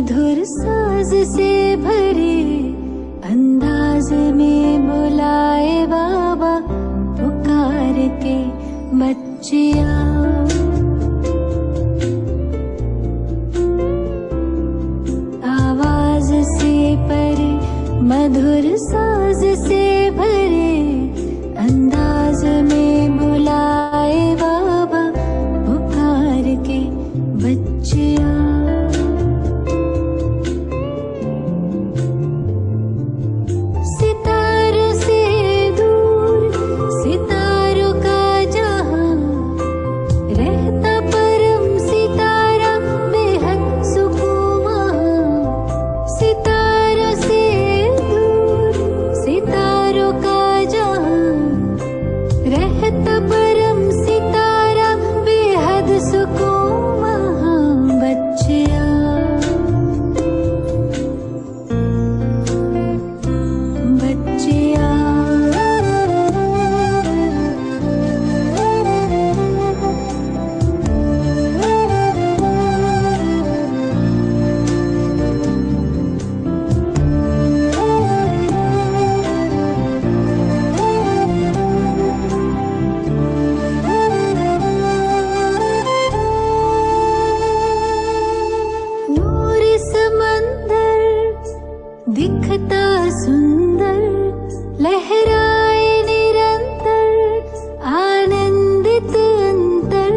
मधुर साज से भरे अंदाज में बुलाए बाबा पुकार के बच्चिया। आवाज से परे मधुर साज से भरे अंदाज में बुलाए बाबा पुकार के बच्चिया। सितारों से दूर सितारों का जहां रहता परम सितारा बेहद सुकून वहां। सितारों से दूर सितारों का जहां रहता परम सितारा बेहद सुकून वहां। बच्चिया बच्चिया नूर समंदर दिखता सुंदर लहराए निरंतर आनंदित अंतर।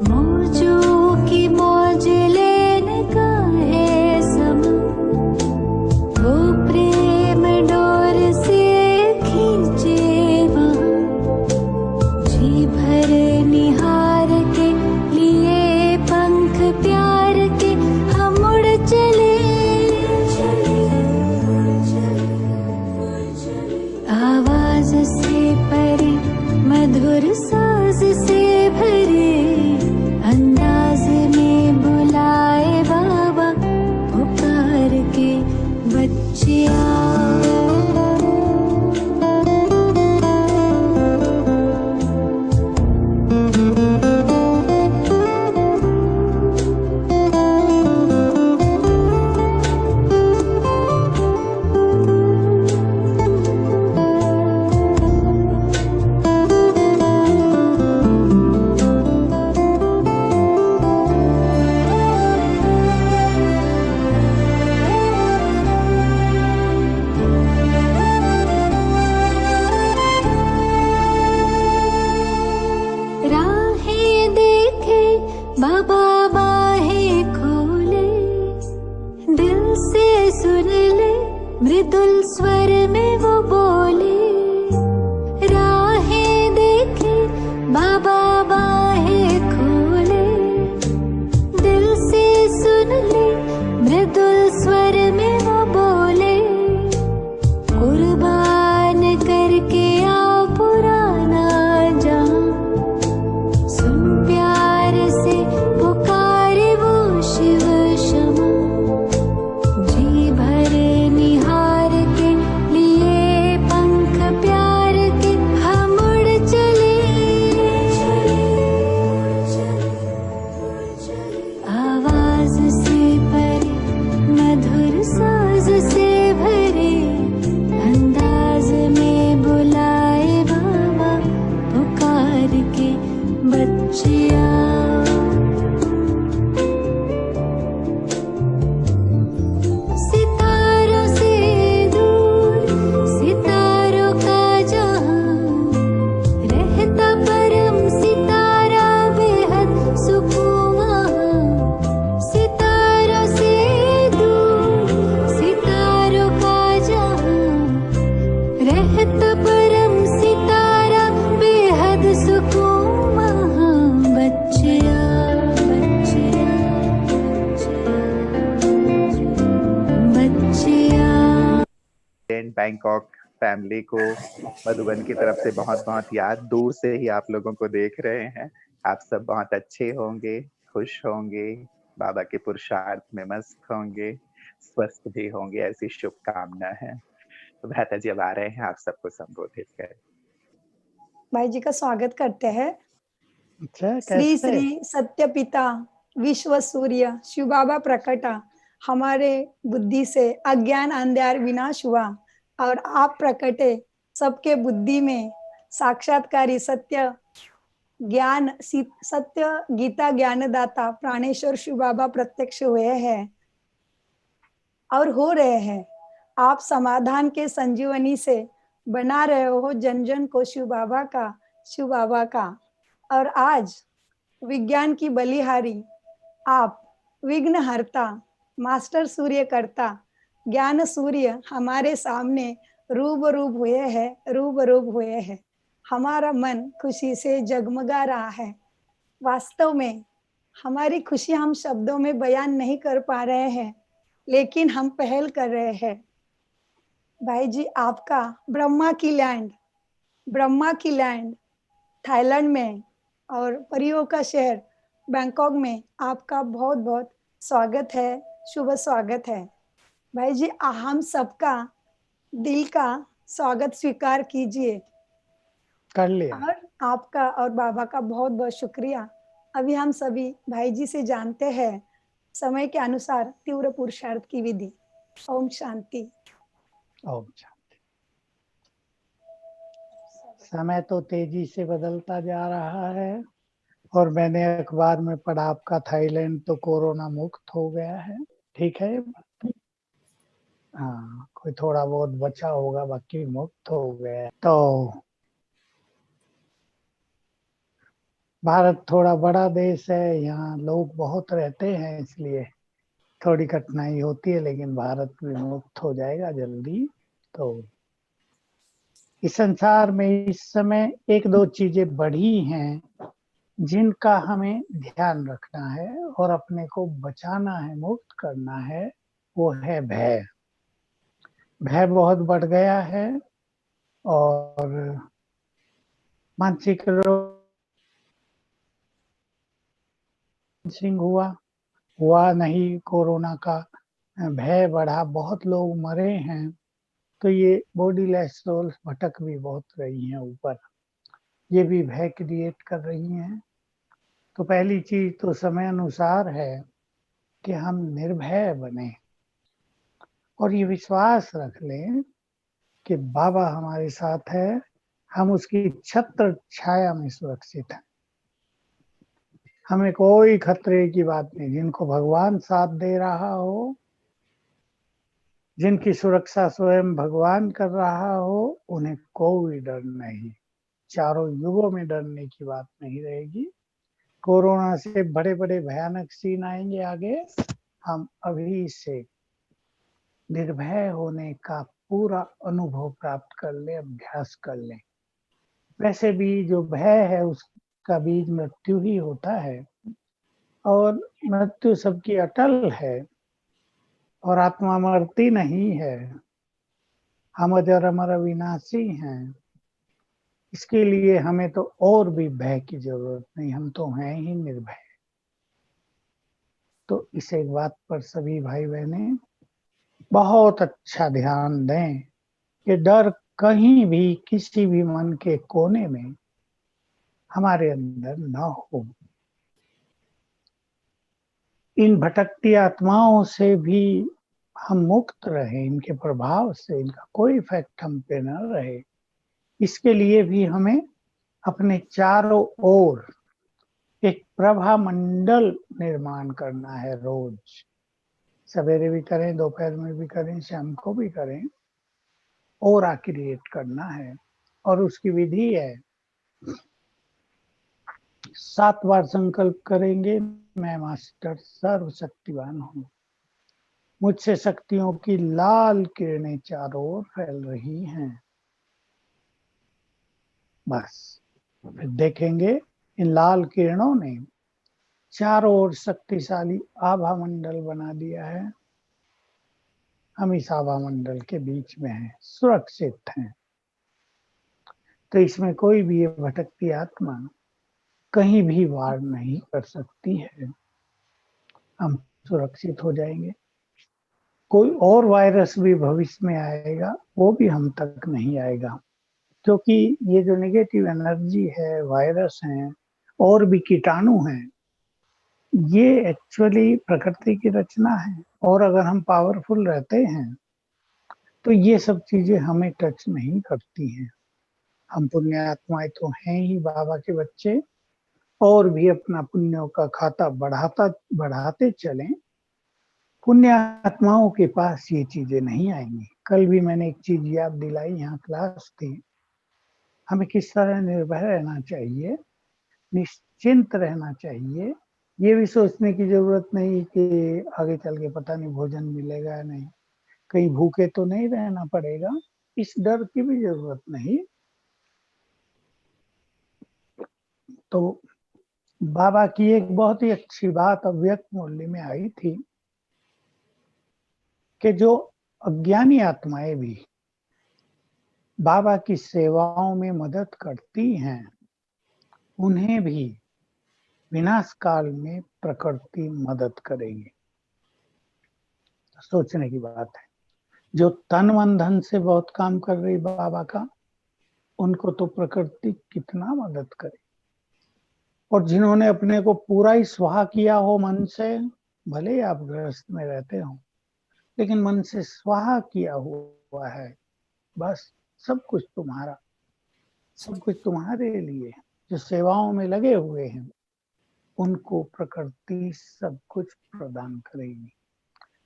मौजों की मौज लेने का है समय वो प्रेम डोर से खींचे वहाँ। जी भर निहार के लिए पंख प्यार के हम उड़ चले। आवाज से परे मधुर साज से भरे अंदाज में बुलाए बाबा पुकार के बच्चिया। राहें देखे बाबा बाहें खोले दिल से सुन ले मृदुल स्वर में वो बोले। राहें देखे बाबा बाहें खोले दिल से सुन ले मृदुल स्वर में वो बोले। कुर्बान करके आ पुराना जान सुन प्यार से पुकारे वो शिव क्षमा। जी भर निहार के लिए पंख प्यार के हम उड़ चले। आवाज से परे मधुर साज से भरे अंदाज में बुलाए बाबा पुकार के बच्चिया। सितारों से दूर सितारों का जहां रहता परम सितारा बेहद सुकून वहां। सितारों से दूर सितारों का जहां रहता परम सितारा बेहद सुकून वहां। बच्चिया बच्चिया बच्चिया। बैंकॉक फैमिली को मधुबन की तरफ से बहुत बहुत याद। दूर से ही आप लोगों को देख रहे हैं। आप सब बहुत अच्छे होंगे, खुश होंगे, बाबा के पुरुषार्थ में मस्त होंगे, स्वस्थ भी होंगे, ऐसी शुभकामना है। तो भ्राता जी अब आ रहे हैं आप सबको संबोधित करें। भाई जी का स्वागत करते हैं। अच्छा, श्री कैसे? श्री सत्य पिता विश्व सूर्य शिव बाबा प्रकटा हमारे बुद्धि से अज्ञान अंधकार विनाश हुआ और आप प्रकटे सबके बुद्धि में साक्षात्कारी सत्य ज्ञान सत्य गीता ज्ञानदाता प्राणेश्वर शिव बाबा प्रत्यक्ष हुए हैं और हो रहे हैं। आप समाधान के संजीवनी से बना रहे हो जन जन को शिव बाबा का। और आज विज्ञान की बलिहारी आप विघ्नहर्ता मास्टर सूर्य करता ज्ञान सूर्य हमारे सामने रूबरूब हुए हैं। हमारा मन खुशी से जगमगा रहा है। वास्तव में हमारी खुशी हम शब्दों में बयान नहीं कर पा रहे हैं, लेकिन हम पहल कर रहे हैं। भाई जी, आपका ब्रह्मा की लैंड थाईलैंड में और परियों का शहर बैंकॉक में आपका बहुत बहुत स्वागत है, शुभ स्वागत है। भाई जी, हम सबका दिल का स्वागत स्वीकार कीजिए। कर लिया। और आपका और बाबा का बहुत बहुत शुक्रिया। अभी हम सभी भाई जी से जानते हैं समय के अनुसार तीव्र पुरुषार्थ की विधि। ओम शांति। ओम शांति। समय तो तेजी से बदलता जा रहा है और मैंने अखबार में पढ़ा आपका थाईलैंड तो कोरोना मुक्त हो गया है। ठीक है, हाँ, कोई थोड़ा बहुत बचा होगा, बाकी मुक्त हो गया है। तो भारत थोड़ा बड़ा देश है, यहाँ लोग बहुत रहते हैं, इसलिए थोड़ी कठिनाई होती है, लेकिन भारत भी मुक्त हो जाएगा जल्दी। तो इस संसार में इस समय एक दो चीजें बढ़ी हैं जिनका हमें ध्यान रखना है और अपने को बचाना है, मुक्त करना है। वो है भय। भय बहुत बढ़ गया है और मानसिक रोग हुआ नहीं, कोरोना का भय बढ़ा, बहुत लोग मरे हैं। तो ये बॉडी कोलेस्ट्रॉल भटक भी बहुत रही हैं ऊपर, ये भी भय क्रिएट कर रही हैं। तो पहली चीज तो समय अनुसार है कि हम निर्भय बने और ये विश्वास रख लें कि बाबा हमारे साथ है, हम उसकी छत्र छाया में सुरक्षित हैं। हमें कोई खतरे की बात नहीं। जिनको भगवान साथ दे रहा हो, जिनकी सुरक्षा स्वयं भगवान कर रहा हो, उन्हें कोई डर नहीं। चारों युगों में डरने की बात नहीं रहेगी। कोरोना से बड़े बड़े भयानक सीन आएंगे आगे। हम अभी से निर्भय होने का पूरा अनुभव प्राप्त कर ले, अभ्यास कर ले। वैसे भी जो भय है उसका बीज मृत्यु ही होता है और मृत्यु सबकी अटल है और आत्मा मरती नहीं है। हम अजर अमर अविनाशी हैं। इसके लिए हमें तो और भी भय की जरूरत नहीं, हम तो हैं ही निर्भय। तो इस एक बात पर सभी भाई बहने बहुत अच्छा ध्यान दें कि डर कहीं भी किसी भी मन के कोने में हमारे अंदर न हो। इन भटकती आत्माओं से भी हम मुक्त रहे, इनके प्रभाव से इनका कोई इफेक्ट हम पे न रहे। इसके लिए भी हमें अपने चारों ओर एक प्रभा मंडल निर्माण करना है। रोज सवेरे भी करें, दोपहर में भी करें, शाम को भी करें। ऑरा क्रिएट करना है और उसकी विधि है 7 बार संकल्प करेंगे, मैं मास्टर सर्वशक्तिवान हूँ, मुझसे शक्तियों की लाल किरणें चारों ओर फैल रही हैं। बस फिर देखेंगे इन लाल किरणों ने चारों ओर शक्तिशाली आभा मंडल बना दिया है। हम इस आभा मंडल के बीच में हैं, सुरक्षित हैं। तो इसमें कोई भी ये भटकती आत्मा कहीं भी वार नहीं कर सकती है। हम सुरक्षित हो जाएंगे। कोई और वायरस भी भविष्य में आएगा, वो भी हम तक नहीं आएगा, क्योंकि ये जो नेगेटिव एनर्जी है, वायरस हैं और भी कीटाणु हैं, ये एक्चुअली प्रकृति की रचना है, और अगर हम पावरफुल रहते हैं तो ये सब चीजें हमें टच नहीं करती हैं। हम पुण्य आत्माएं तो हैं ही बाबा के बच्चे, और भी अपना पुण्यों का खाता बढ़ाते चलें। पुण्य आत्माओं के पास ये चीजें नहीं आएंगी। कल भी मैंने एक चीज याद दिलाई, यहाँ क्लास थी, हमें किस तरह निर्भय रहना चाहिए, निश्चिंत रहना चाहिए। ये भी सोचने की जरूरत नहीं कि आगे चल के पता नहीं भोजन मिलेगा या नहीं, कहीं भूखे तो नहीं रहना पड़ेगा, इस डर की भी जरूरत नहीं। तो बाबा की एक बहुत ही अच्छी बात अव्यक्त मुरली में आई थी कि जो अज्ञानी आत्माएं भी बाबा की सेवाओं में मदद करती हैं, उन्हें भी विनाश काल में प्रकृति मदद करेगी। सोचने की बात है। जो तन मन धन से बहुत काम कर रही बाबा का, उनको तो प्रकृति कितना मदद करे। और जिन्होंने अपने को पूरा ही स्वाहा किया हो मन से, भले ही आप गृहस्थ में रहते हो, लेकिन मन से स्वाहा किया हुआ है, बस सब कुछ तुम्हारा, सब कुछ तुम्हारे लिए, जो सेवाओं में लगे हुए हैं, उनको प्रकृति सब कुछ प्रदान करेगी।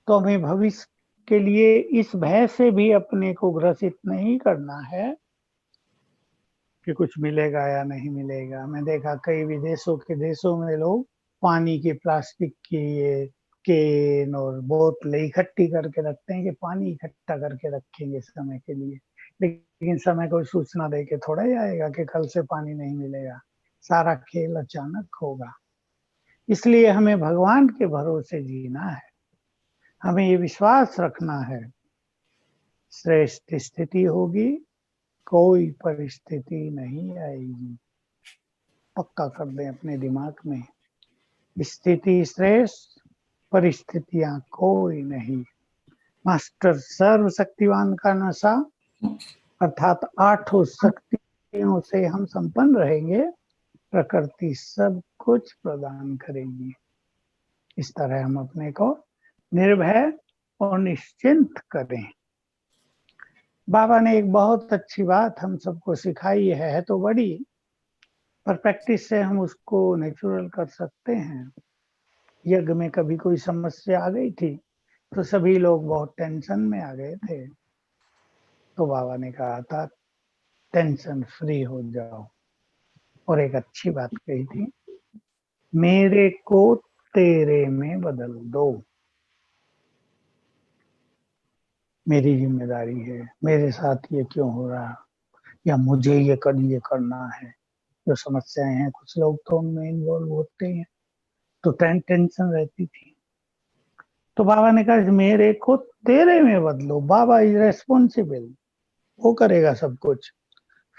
तो हमें भविष्य के लिए इस भय से भी अपने को ग्रसित नहीं करना है कि कुछ मिलेगा या नहीं मिलेगा। मैं देखा कई विदेशों के देशों में लोग पानी की प्लास्टिक की ये केन और बोतलें इकट्ठी करके रखते हैं कि पानी इकट्ठा करके रखेंगे समय के लिए, लेकिन समय को सूचना दे के थोड़ा ही आएगा कि कल से पानी नहीं मिलेगा। सारा खेल अचानक होगा। इसलिए हमें भगवान के भरोसे जीना है। हमें ये विश्वास रखना है, श्रेष्ठ स्थिति होगी, कोई परिस्थिति नहीं आएगी। पक्का कर दें अपने दिमाग में, स्थिति श्रेष्ठ, परिस्थितियां कोई नहीं। मास्टर सर्वशक्तिवान का नशा, अर्थात 8 शक्तियों से हम संपन्न रहेंगे, प्रकृति सब कुछ प्रदान करेगी। इस तरह हम अपने को निर्भय और निश्चिंत करें। बाबा ने एक बहुत अच्छी बात हम सबको सिखाई है तो बड़ी, पर प्रैक्टिस से हम उसको नेचुरल कर सकते हैं। यज्ञ में कभी कोई समस्या आ गई थी तो सभी लोग बहुत टेंशन में आ गए थे, तो बाबा ने कहा था टेंशन फ्री हो जाओ, और एक अच्छी बात कही थी, मेरे को तेरे में बदल दो। मेरी जिम्मेदारी है, मेरे साथ ये क्यों हो रहा, या मुझे ये करना है। जो समस्याएं हैं, कुछ लोग तो उनमें इन्वॉल्व होते हैं, तो टेंशन रहती थी। तो बाबा ने कहा मेरे को तेरे में बदलो। बाबा इज रेस्पॉन्सिबल, वो करेगा सब कुछ।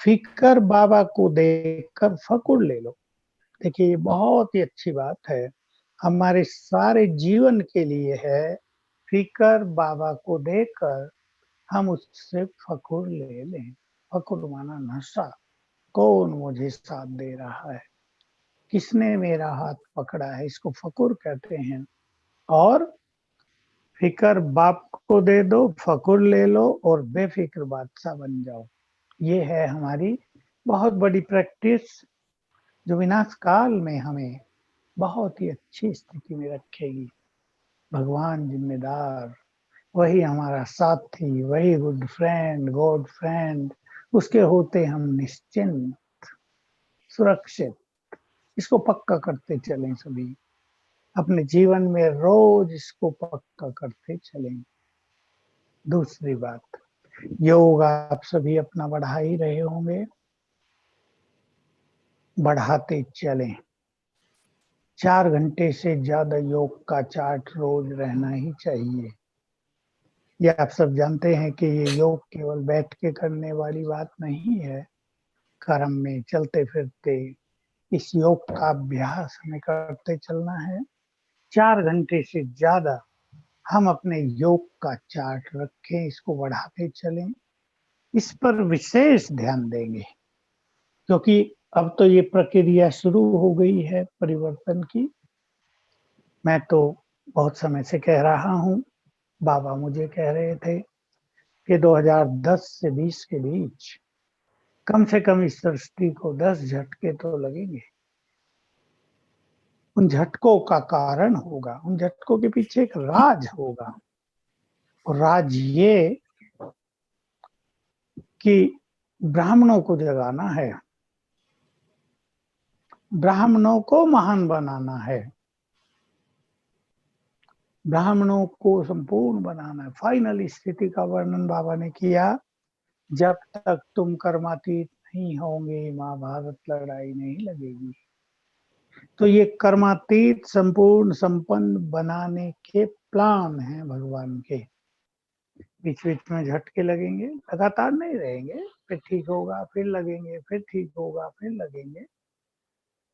फिकर बाबा को देखकर फकुर ले लो। देखिए ये बहुत ही अच्छी बात है, हमारे सारे जीवन के लिए है। फिकर बाबा को देखकर हम उससे फकुर ले लें। फकुर माना नशा, कौन मुझे साथ दे रहा है, किसने मेरा हाथ पकड़ा है, इसको फकुर कहते हैं। और फिकर बाप को दे दो, फकुर ले लो और बेफिक्र बादशाह बन जाओ। ये है हमारी बहुत बड़ी प्रैक्टिस, जो विनाश काल में हमें बहुत ही अच्छी स्थिति में रखेगी। भगवान जिम्मेदार, वही हमारा साथी, वही गुड फ्रेंड, गॉड फ्रेंड, उसके होते हम निश्चिंत, सुरक्षित। इसको पक्का करते चलें सभी अपने जीवन में, रोज इसको पक्का करते चलें। दूसरी बात, योग आप सभी अपना बढ़ा ही रहे होंगे, बढ़ाते चलें। 4 घंटे से ज्यादा योग का चार्ट रोज रहना ही चाहिए। ये आप सब जानते हैं कि ये योग केवल बैठ के करने वाली बात नहीं है, कर्म में चलते फिरते इस योग का अभ्यास हमें करते चलना है। 4 घंटे से ज्यादा हम अपने योग का चार्ट रखें, इसको बढ़ाते चलें, इस पर विशेष ध्यान देंगे, क्योंकि अब तो ये प्रक्रिया शुरू हो गई है परिवर्तन की। मैं तो बहुत समय से कह रहा हूँ, बाबा मुझे कह रहे थे कि 2010 से 20 के बीच कम से कम इस सृष्टि को 10 झटके तो लगेंगे। उन झटकों का कारण होगा, उन झटकों के पीछे एक राज होगा, और राज ये कि ब्राह्मणों को जगाना है, ब्राह्मणों को महान बनाना है, ब्राह्मणों को संपूर्ण बनाना है। फाइनल स्थिति का वर्णन बाबा ने किया, जब तक तुम कर्मातीत नहीं होंगे महाभारत लड़ाई नहीं लगेगी। तो ये कर्मातीत संपूर्ण संपन्न बनाने के प्लान हैं भगवान के। बीच बीच में झटके लगेंगे, लगातार नहीं रहेंगे, फिर ठीक होगा, फिर लगेंगे, फिर ठीक होगा, फिर लगेंगे।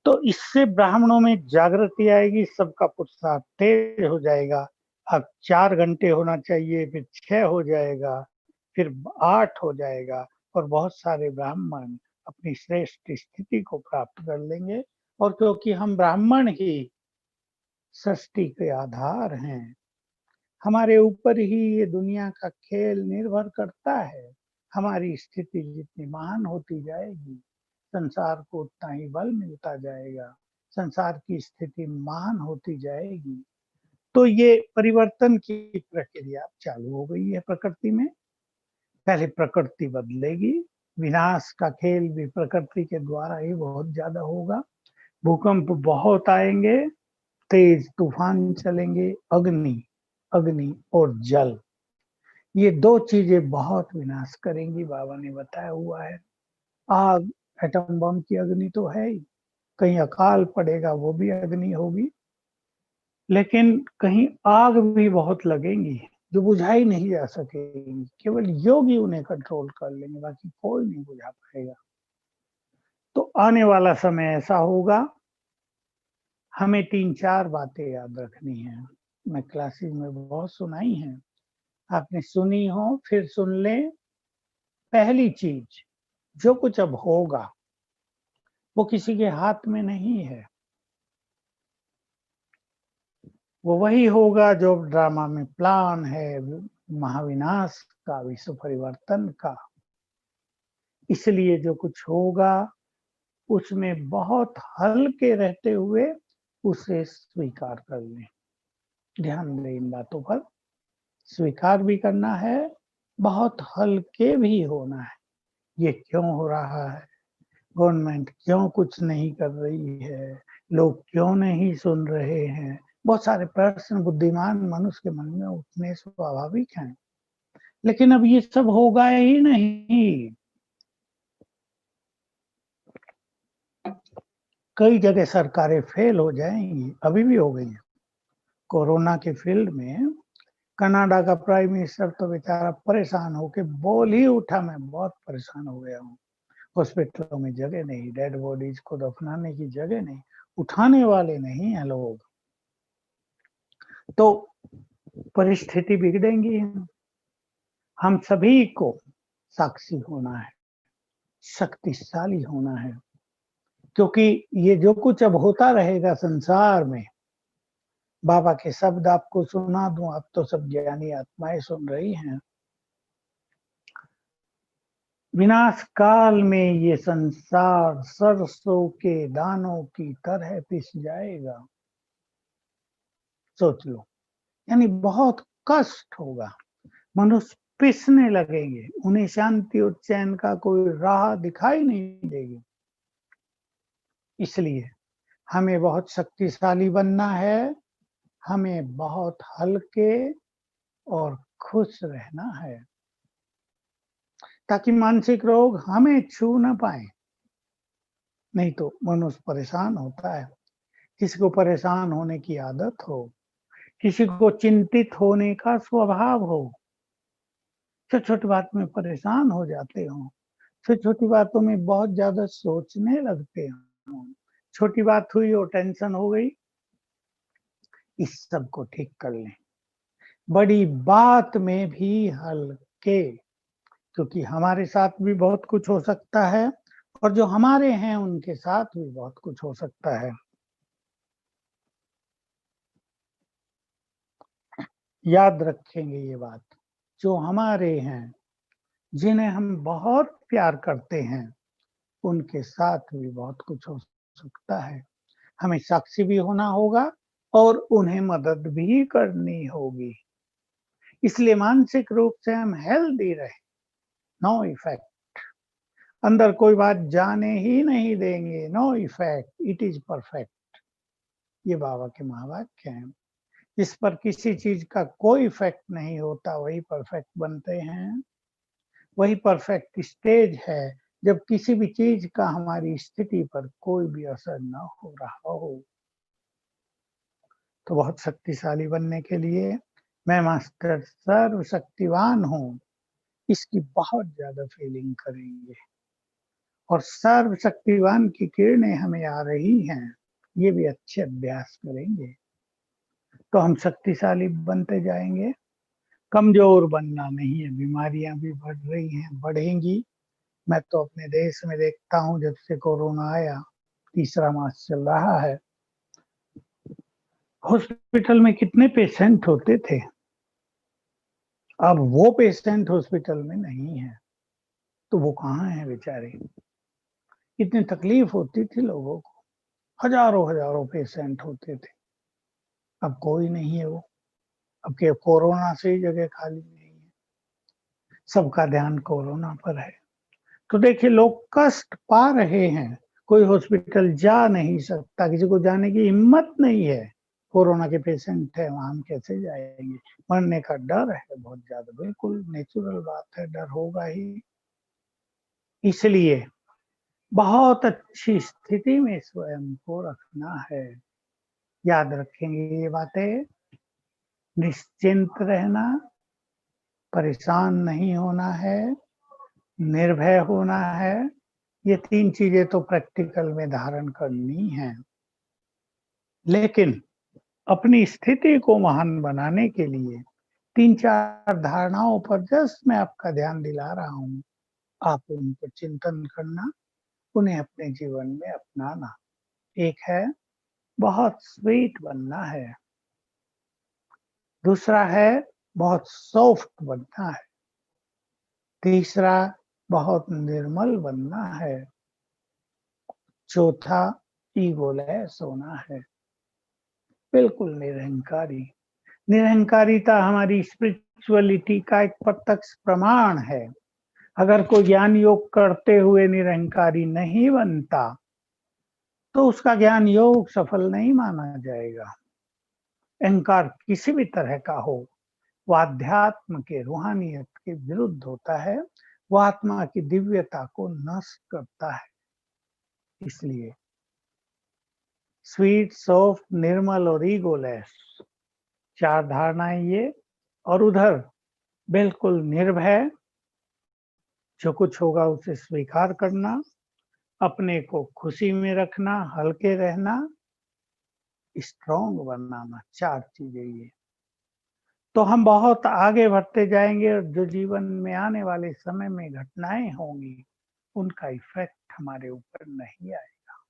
तो इससे ब्राह्मणों में जागृति आएगी, सबका पुरुषार्थ तेज हो जाएगा। अब 4 घंटे होना चाहिए, फिर 6 हो जाएगा, फिर 8 हो जाएगा, और बहुत सारे ब्राह्मण अपनी श्रेष्ठ स्थिति को प्राप्त कर लेंगे। और क्योंकि हम ब्राह्मण ही सृष्टि के आधार हैं, हमारे ऊपर ही ये दुनिया का खेल निर्भर करता है। हमारी स्थिति जितनी महान होती जाएगी, संसार को उतना ही बल मिलता जाएगा, संसार की स्थिति महान होती जाएगी। तो ये परिवर्तन की प्रक्रिया चालू हो गई है प्रकृति में। पहले प्रकृति बदलेगी, विनाश का खेल भी प्रकृति के द्वारा ही बहुत ज्यादा होगा। भूकंप बहुत आएंगे, तेज तूफान चलेंगे, अग्नि अग्नि और जल, ये 2 चीजें बहुत विनाश करेंगी, बाबा ने बताया हुआ है। आग, एटम बम की अग्नि तो है ही, कहीं अकाल पड़ेगा वो भी अग्नि होगी, लेकिन कहीं आग भी बहुत लगेंगी जो बुझाई नहीं जा सकेगी। केवल योगी उन्हें कंट्रोल कर लेंगे, बाकी कोई नहीं बुझा पाएगा। तो आने वाला समय ऐसा होगा, हमें 3-4 बातें याद रखनी है। मैं क्लासेस में बहुत सुनाई हैं, आपने सुनी हो फिर सुन ले। पहली चीज, जो कुछ अब होगा वो किसी के हाथ में नहीं है, वो वही होगा जो ड्रामा में प्लान है, महाविनाश का, विश्व परिवर्तन का। इसलिए जो कुछ होगा उसमें बहुत हल्के रहते हुए उसे स्वीकार कर लें। ध्यान दें इन बातों पर, स्वीकार भी करना है, बहुत हल्के भी होना है। ये क्यों हो रहा है, गवर्नमेंट क्यों कुछ नहीं कर रही है, लोग क्यों नहीं सुन रहे हैं, बहुत सारे प्रश्न बुद्धिमान मनुष्य के मन में उठने स्वाभाविक हैं। लेकिन अब ये सब होगा ही नहीं। कई जगह सरकारें फेल हो जाएंगी, अभी भी हो गई है। कोरोना के फील्ड में कनाडा का प्राइम मिनिस्टर तो बेचारा परेशान होके बोल ही उठा, मैं बहुत परेशान हो गया हूँ, हॉस्पिटलों में जगह नहीं, डेड बॉडीज को दफनाने की जगह नहीं, उठाने वाले नहीं है लोग, तो परिस्थिति बिगड़ेंगी। हम सभी को साक्षी होना है, शक्तिशाली होना है, क्योंकि ये जो कुछ अब होता रहेगा संसार में, बाबा के शब्द आपको सुना दूं, आप तो सब ज्ञानी आत्माएं सुन रही हैं। विनाश काल में ये संसार सरसों के दानों की तरह पिस जाएगा, सोच लो। यानी बहुत कष्ट होगा, मनुष्य पिसने लगेंगे, उन्हें शांति और चैन का कोई राह दिखाई नहीं देगी। इसलिए हमें बहुत शक्तिशाली बनना है, हमें बहुत हल्के और खुश रहना है, ताकि मानसिक रोग हमें छू ना पाए। नहीं तो मनुष्य परेशान होता है, किसी को परेशान होने की आदत हो, किसी को चिंतित होने का स्वभाव हो, छोटी छोटी बात में परेशान हो जाते हो, छोटी छोटी बातों में बहुत ज्यादा सोचने लगते हो, छोटी बात हुई और टेंशन हो गई। इस सब को ठीक कर लें, बड़ी बात में भी हल्के, क्योंकि हमारे साथ भी बहुत कुछ हो सकता है और जो हमारे हैं उनके साथ भी बहुत कुछ हो सकता है। याद रखेंगे ये बात। जो हमारे हैं, जिन्हें हम बहुत प्यार करते हैं, उनके साथ भी बहुत कुछ हो सकता है। हमें साक्षी भी होना होगा और उन्हें मदद भी करनी होगी। इसलिए मानसिक रूप से हम हेल्दी रहे, नो इफेक्ट। अंदर कोई बात जाने ही नहीं देंगे, no effect, it is perfect. ये बाबा के महावाक्य हैं। जिस पर किसी चीज का कोई इफेक्ट नहीं होता, वही परफेक्ट बनते हैं। वही परफेक्ट स्टेज है जब किसी भी चीज का हमारी स्थिति पर कोई भी असर न हो रहा हो। तो बहुत शक्तिशाली बनने के लिए मैं मास्टर सर्वशक्तिवान हूँ, इसकी बहुत ज्यादा फीलिंग करेंगे। और सर्वशक्तिवान की किरणें हमें आ रही हैं, ये भी अच्छे अभ्यास करेंगे तो हम शक्तिशाली बनते जाएंगे। कमजोर बनना नहीं है। बीमारियां भी बढ़ रही हैं, बढ़ेंगी। मैं तो अपने देश में देखता हूँ, जब से कोरोना आया, तीसरा मास चल रहा है, हॉस्पिटल में कितने पेशेंट होते थे, अब वो पेशेंट हॉस्पिटल में नहीं है। तो वो कहाँ है बेचारे। इतनी तकलीफ होती थी लोगों को, हजारों हजारों पेशेंट होते थे, अब कोई नहीं है वो। अब के कोरोना से ही जगह खाली नहीं है, सबका ध्यान कोरोना पर है। तो देखिए, लोग कष्ट पा रहे हैं, कोई हॉस्पिटल जा नहीं सकता, किसी को जाने की हिम्मत नहीं है। कोरोना के पेशेंट है, वहां हम कैसे जाएंगे। मरने का डर है बहुत ज्यादा, बिल्कुल नेचुरल बात है, डर होगा ही। इसलिए बहुत अच्छी स्थिति में स्वयं को रखना है। याद रखेंगे ये बातें। निश्चिंत रहना, परेशान नहीं होना है, निर्भय होना है। ये 3 चीजें तो प्रैक्टिकल में धारण करनी है। लेकिन अपनी स्थिति को महान बनाने के लिए 3-4 धारणाओं पर जस्ट मैं आपका ध्यान दिला रहा हूँ। आप उन पर चिंतन करना, उन्हें अपने जीवन में अपनाना। एक है, बहुत स्वीट बनना है। दूसरा है, बहुत सॉफ्ट बनना है। तीसरा, बहुत निर्मल बनना है। चौथा, ईगोलेस होना है, बिल्कुल निरहंकारी। निरहंकारिता हमारी स्पिरिचुअलिटी का एक प्रत्यक्ष प्रमाण है। अगर कोई ज्ञान योग करते हुए निरहंकारी नहीं बनता, तो उसका ज्ञान योग सफल नहीं माना जाएगा। अहंकार किसी भी तरह का हो, वो अध्यात्म के, रूहानियत के विरुद्ध होता है। वो आत्मा की दिव्यता को नष्ट करता है। इसलिए स्वीट, सॉफ्ट, निर्मल और ईगोलेस, 4 धारणाएं ये। और उधर बिल्कुल निर्भय, जो कुछ होगा उसे स्वीकार करना, अपने को खुशी में रखना, हल्के रहना, स्ट्रॉन्ग बनाना। 4 चीजें ये। तो हम बहुत आगे बढ़ते जाएंगे और जो जीवन में आने वाले समय में घटनाएं होंगी, उनका इफेक्ट हमारे ऊपर नहीं आएगा।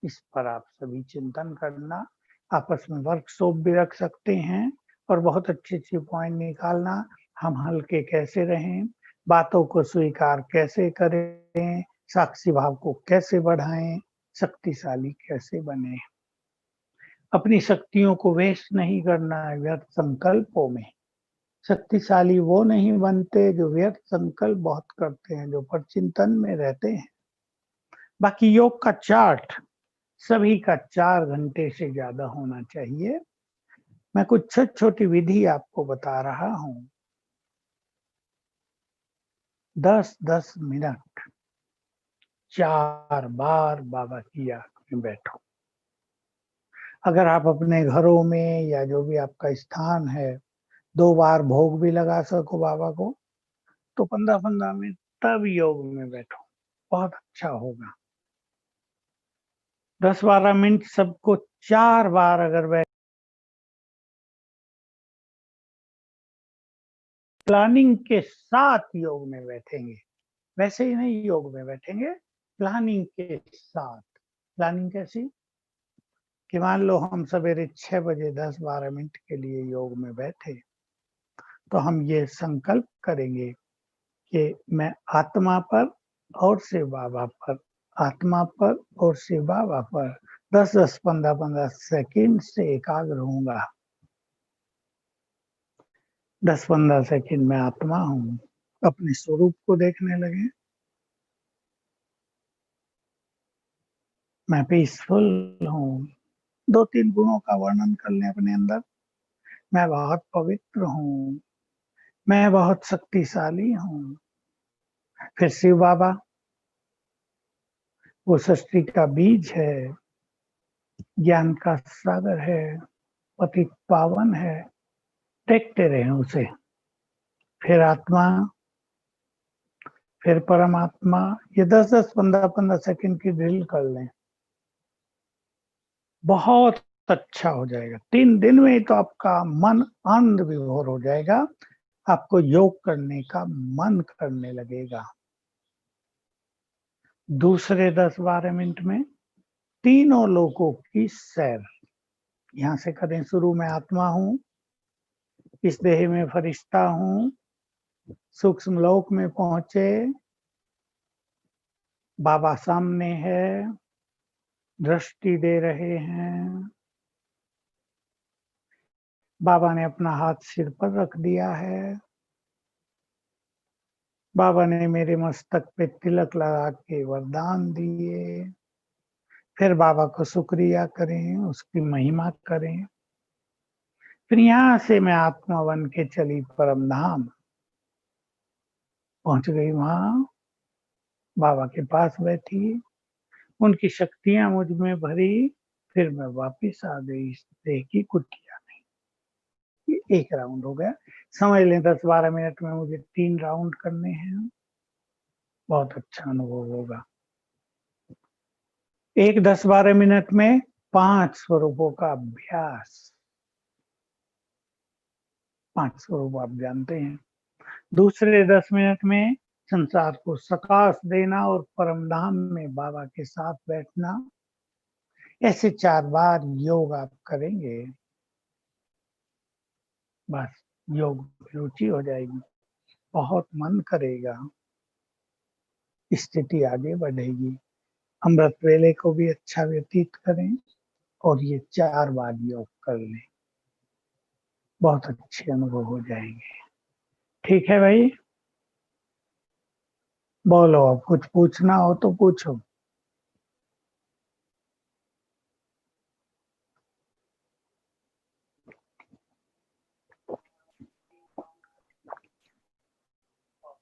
इस पर आप सभी चिंतन करना। आपस में वर्कशॉप भी रख सकते हैं और बहुत अच्छे पॉइंट निकालना। हम हल्के कैसे रहें, बातों को स्वीकार कैसे करें, साक्षी भाव को कैसे बढ़ाएं, शक्तिशाली कैसे बने। अपनी शक्तियों को वेस्ट नहीं करना है व्यर्थ संकल्पों में। शक्तिशाली वो नहीं बनते जो व्यर्थ संकल्प बहुत करते हैं, जो पर चिंतन में रहते हैं। बाकी योग का चार्ट सभी का 4 घंटे से ज्यादा होना चाहिए। मैं कुछ छोटी छोटी विधि आपको बता रहा हूँ। 10-10 मिनट 4 बार बाबा की आंख में बैठो। अगर आप अपने घरों में या जो भी आपका स्थान है 2 बार भोग भी लगा सको बाबा को, तो 15-15 मिनट तब योग में बैठो, बहुत अच्छा होगा। 10-12 मिनट सबको 4 बार अगर बैठ प्लानिंग के साथ योग में बैठेंगे, वैसे ही नहीं योग में बैठेंगे, प्लानिंग के साथ। प्लानिंग कैसी कि मान लो हम सवेरे 6 बजे 10-12 मिनट के लिए योग में बैठे, तो हम ये संकल्प करेंगे कि मैं आत्मा पर और शिव बाबा पर, आत्मा पर और शिव बाबा पर 10-10, 15-15 सेकंड से एकाग्र होऊंगा। 10-15 सेकंड में आत्मा हूँ, अपने स्वरूप को देखने लगे। मैं पीसफुल हूँ। 2-3 गुणों का वर्णन कर लें अपने अंदर। मैं बहुत पवित्र हूँ, मैं बहुत शक्तिशाली हूँ। फिर शिव बाबा वो सृष्टि का बीज है, ज्ञान का सागर है, पतित पावन है, देखते रहें उसे। फिर आत्मा, फिर परमात्मा। ये 10-10, 15-15 सेकंड की ड्रिल कर लें, बहुत अच्छा हो जाएगा। 3 दिन में ही तो आपका मन आनंद विभोर हो जाएगा, आपको योग करने का मन करने लगेगा। दूसरे 10-12 मिनट में तीनों लोकों की सैर यहाँ से करें शुरू। में आत्मा हूँ, इस देह में फरिश्ता हूँ, सूक्ष्म लोक में पहुंचे, बाबा सामने है, दृष्टि दे रहे हैं। बाबा ने अपना हाथ सिर पर रख दिया है। बाबा ने मेरे मस्तक पे तिलक लगा के वरदान दिए। फिर बाबा को शुक्रिया करें, उसकी महिमा करें। फिर यहाँ से मैं आत्मा बन के चली परम धाम, पहुंच गई वहां, बाबा के पास बैठी, उनकी शक्तियां मुझ में भरी। फिर मैं वापिस आ गई इस देह की कुटिया में। ये एक राउंड हो गया। समझ लें 10-12 मिनट में मुझे 3 राउंड करने हैं। बहुत अच्छा अनुभव होगा। एक 10-12 मिनट में 5 स्वरूपों का अभ्यास। 5 स्वरूप आप जानते हैं। दूसरे 10 मिनट में संसार को सकाश देना और परम धाम में बाबा के साथ बैठना। ऐसे 4 बार योग आप करेंगे, बस योग में रुचि हो जाएगी, बहुत मन करेगा, स्थिति आगे बढ़ेगी। अमृत वेले को भी अच्छा व्यतीत करें और ये 4 बार योग कर लें, बहुत अच्छे अनुभव हो जाएंगे। ठीक है भाई, बोलो, अब कुछ पूछना हो तो पूछो।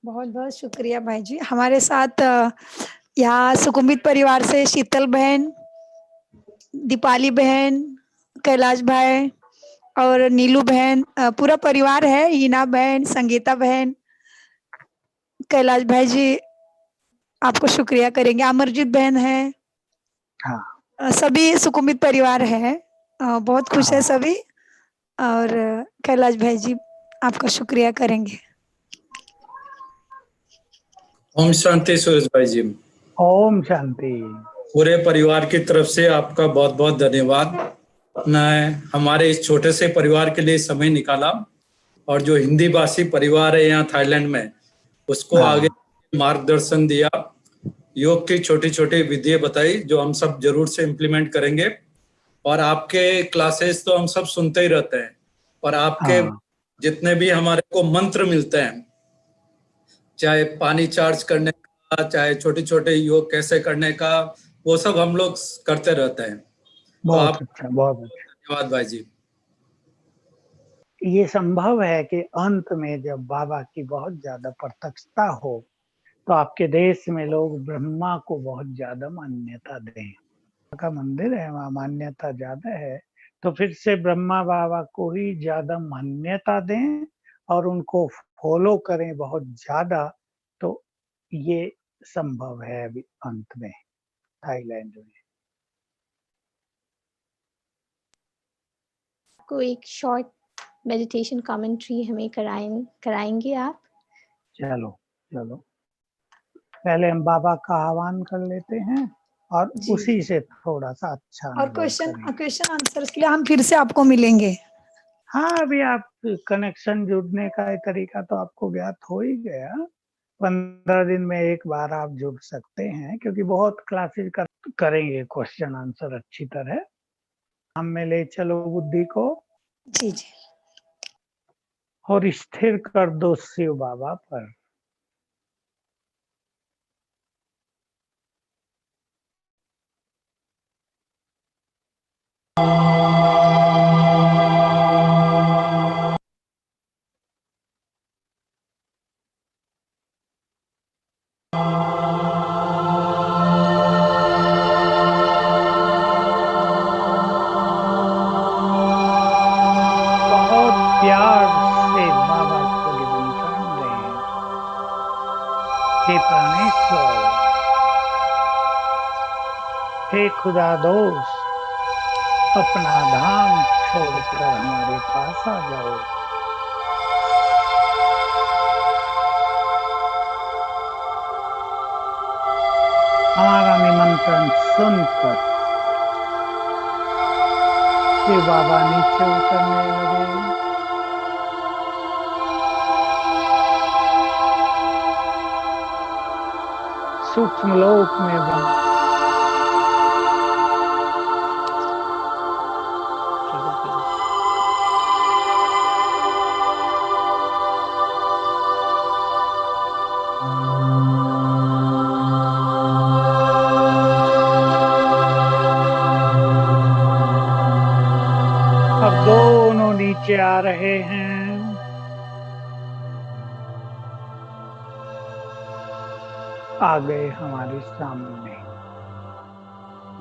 बहुत बहुत शुक्रिया भाई जी। हमारे साथ यहाँ सुकुमित परिवार से शीतल बहन, दीपाली बहन, कैलाश भाई और नीलू बहन, पूरा परिवार है। हीना बहन, संगीता बहन, कैलाश भाई जी आपको शुक्रिया करेंगे। अमरजीत बहन है। हाँ सभी सुकुमित परिवार है, बहुत खुश है हाँ, सभी। और कैलाश भाई जी आपका शुक्रिया करेंगे। ओम शांति सुरेश भाई जी। ओम शांति। पूरे परिवार की तरफ से आपका बहुत बहुत धन्यवाद। मैं हमारे इस छोटे से परिवार के लिए समय निकाला और जो हिंदी भाषी परिवार है यहाँ थाईलैंड में, उसको हाँ। आगे मार्गदर्शन दिया, योग की छोटी छोटी विधियां बताई जो हम सब जरूर से इम्प्लीमेंट करेंगे। और आपके क्लासेस तो हम सब सुनते ही रहते हैं, और आपके हाँ। जितने भी हमारे को मंत्र मिलते हैं, चाहे पानी चार्ज करने का, चाहे छोटे छोटे योग कैसे करने का, वो सब हम लोग करते रहते हैं। तो बहुत आप अच्छा, बहुत अच्छा। धन्यवाद भाई जी। ये संभव है कि अंत में जब बाबा की बहुत ज्यादा प्रत्यक्षता हो तो आपके देश में लोग ब्रह्मा को बहुत ज्यादा मान्यता दें। का मंदिर है, वहाँ मान्यता ज्यादा है, तो फिर से ब्रह्मा बाबा को ही ज्यादा मान्यता दें और उनको फॉलो करें बहुत ज्यादा। तो ये संभव है अभी अंत में थाईलैंड में। को एक शॉर्ट मेडिटेशन कमेंट्री हमें कराएंगे आप? चलो चलो, पहले हम बाबा का आह्वान कर लेते हैं और जी। उसी से थोड़ा सा अच्छा और अनुभव क्वेश्चन करेंगे। क्वेश्चन आंसर्स के लिए हम फिर से आपको मिलेंगे। हाँ, अभी आप कनेक्शन जुड़ने का तरीका तो आपको ज्ञात हो ही गया। 15 दिन में एक बार आप जुड़ सकते हैं, क्योंकि बहुत क्लासेस करेंगे क्वेश्चन आंसर अच्छी तरह। हम में ले चलो बुद्धि को जी जी। और स्थिर कर दो शिव बाबा पर। बहुत प्यार से बाबा को निमंत्रण दें। हे प्राणेश्वर, हे खुदा दोस्त, अपना धाम छोड़कर हमारे पास आ जाओ। हमारा निमंत्रण सुनकर शिव बाबा नीचे उतरने लगे। सूक्ष्म लोक में अब दोनों नीचे आ रहे हैं। आ गए हमारे सामने।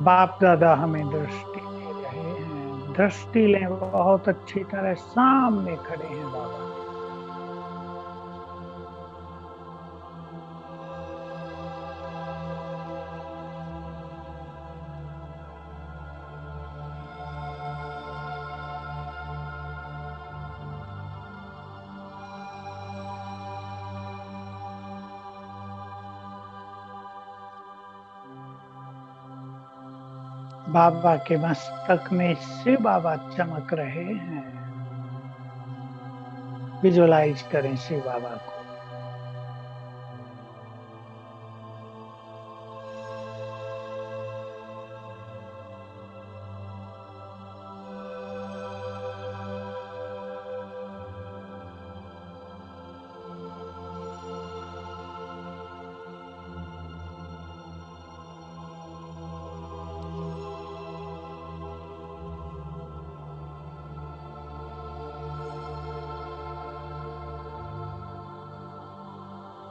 बाप दादा हमें दृष्टि दे रहे हैं। दृष्टि लें, बहुत अच्छी तरह सामने खड़े हैं बाबा। बाबा के मस्तक में शिव बाबा चमक रहे हैं। विजुअलाइज करें शिव बाबा को।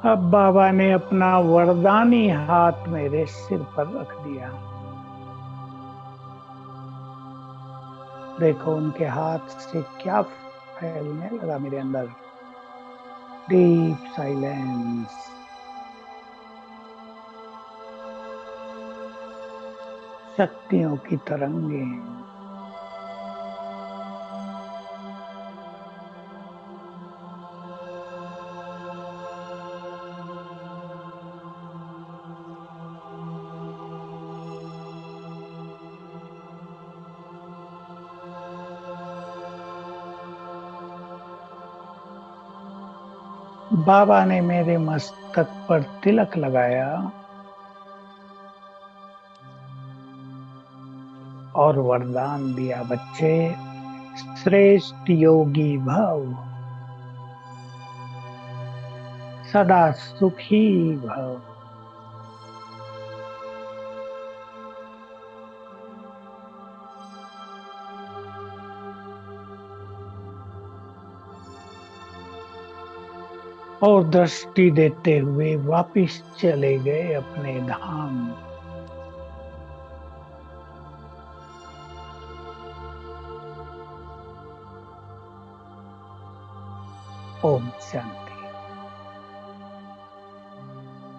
अब बाबा ने अपना वरदानी हाथ मेरे सिर पर रख दिया। देखो उनके हाथ से क्या फैलने लगा मेरे अंदर। Deep silence. शक्तियों की तरंगें। बाबा ने मेरे मस्तक पर तिलक लगाया और वरदान दिया, बच्चे श्रेष्ठ योगी भव, सदा सुखी भव। और दृष्टि देते हुए वापिस चले गए अपने धाम। ओम शांति।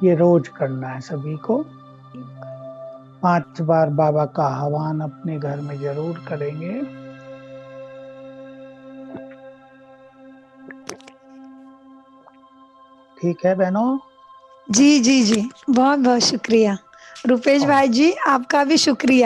ये रोज करना है सभी को। 5 बार बाबा का आह्वान अपने घर में जरूर करेंगे। ठीक है बहनों। जी जी जी, बहुत बहुत शुक्रिया रुपेश भाई जी, आपका भी शुक्रिया।